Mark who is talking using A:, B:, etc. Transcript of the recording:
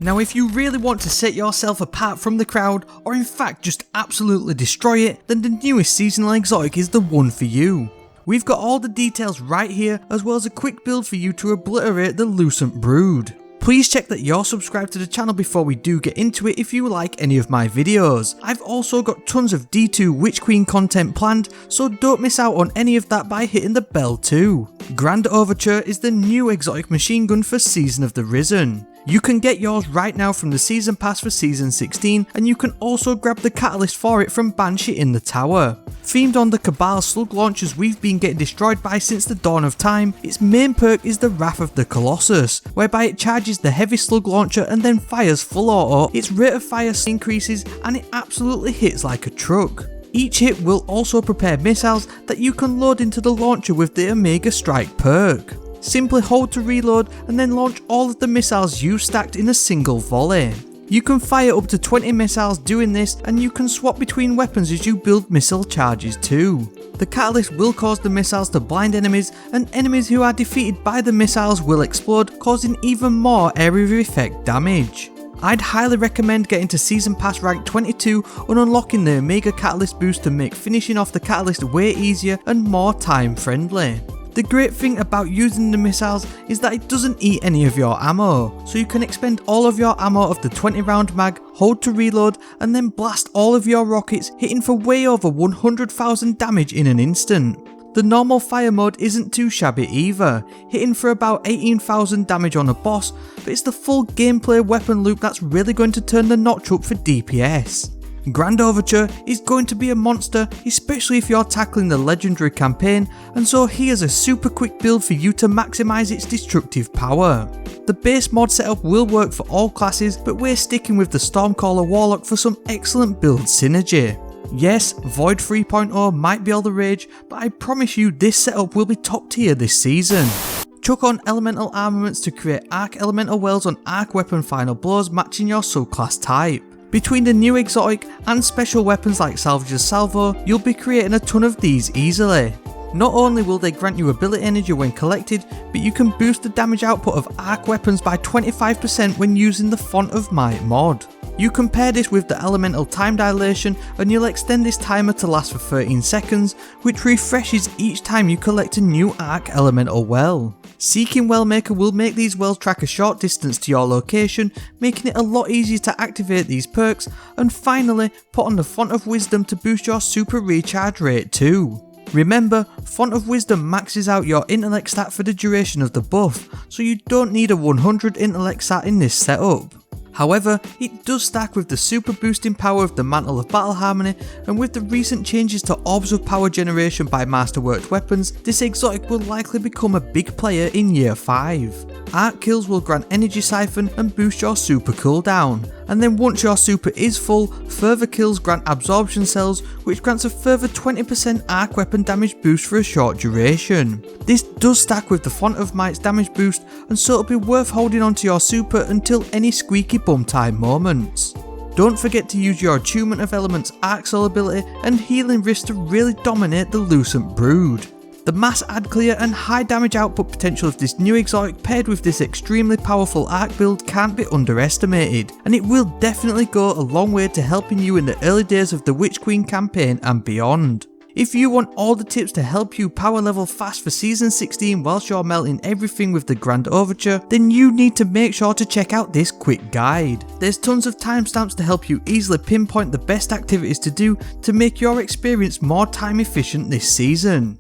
A: Now if you really want to set yourself apart from the crowd, or in fact just absolutely destroy it, then the newest seasonal exotic is the one for you. We've got all the details right here, as well as a quick build for you to obliterate the Lucent Brood. Please check that you're subscribed to the channel before we do get into it if you like any of my videos. I've also got tons of D2 Witch Queen content planned, so don't miss out on any of that by hitting the bell too. Grand Overture is the new exotic machine gun for Season of the Risen. You can get yours right now from the Season Pass for Season 16, and you can also grab the catalyst for it from Banshee in the Tower. Themed on the COWL slug launchers we've been getting destroyed by since the dawn of time, its main perk is the Wrath of the Colossus, whereby it charges the heavy slug launcher and then fires full auto. Its rate of fire increases and it absolutely hits like a truck. Each hit will also prepare missiles that you can load into the launcher with the Omega Strike perk. Simply hold to reload and then launch all of the missiles you stacked in a single volley. You can fire up to 20 missiles doing this, and you can swap between weapons as you build missile charges too. The catalyst will cause the missiles to blind enemies, and enemies who are defeated by the missiles will explode, causing even more area of effect damage. I'd highly recommend getting to Season Pass rank 22 and unlocking the Omega Catalyst boost to make finishing off the catalyst way easier and more time friendly. The great thing about using the missiles is that it doesn't eat any of your ammo, so you can expend all of your ammo of the 20 round mag, hold to reload, and then blast all of your rockets, hitting for way over 100,000 damage in an instant. The normal fire mode isn't too shabby either, hitting for about 18,000 damage on a boss, but it's the full gameplay weapon loop that's really going to turn the notch up for DPS. Grand Overture is going to be a monster, especially if you're tackling the legendary campaign, and so here's a super quick build for you to maximise its destructive power. The base mod setup will work for all classes, but we're sticking with the Stormcaller Warlock for some excellent build synergy. Yes, Void 3.0 might be all the rage, but I promise you this setup will be top tier this season. Chuck on elemental armaments to create arc elemental wells on arc weapon final blows matching your subclass type. Between the new exotic and special weapons like SALVAGE'S Salvo, you'll be creating a ton of these easily. Not only will they grant you ability energy when collected, but you can boost the damage output of arc weapons by 25% when using the Font of Might mod. You can pair this with the elemental time dilation and you'll extend this timer to last for 13 seconds, which refreshes each time you collect a new arc elemental well. Seeking Wellmaker will make these wells track a short distance to your location, making it a lot easier to activate these perks, and finally put on the Font of Wisdom to boost your super recharge rate too. Remember, Font of Wisdom maxes out your intellect stat for the duration of the buff, so you don't need a 100 intellect stat in this setup. However, it does stack with the super boosting power of the Mantle of Battle Harmony, and with the recent changes to Orbs of Power generation by Masterworked weapons, this exotic will likely become a big player in Year 5. Arc kills will grant Energy Siphon and boost your super cooldown, and then once your super is full, further kills grant Absorption Cells, which grants a further 20% arc weapon damage boost for a short duration. This does stack with the Font of Might's damage boost, and so it'll be worth holding onto your super until any squeaky bum time moments. Don't forget to use your Attunement of Elements Arc Soul ability and Healing Wrist to really dominate the Lucent Brood. The mass ad clear and high damage output potential of this new exotic paired with this extremely powerful arc build can't be underestimated, and it will definitely go a long way to helping you in the early days of the Witch Queen campaign and beyond. If you want all the tips to help you power level fast for Season 16 whilst you're melting everything with the Grand Overture, then you need to make sure to check out this quick guide. There's tons of timestamps to help you easily pinpoint the best activities to do to make your experience more time efficient this season.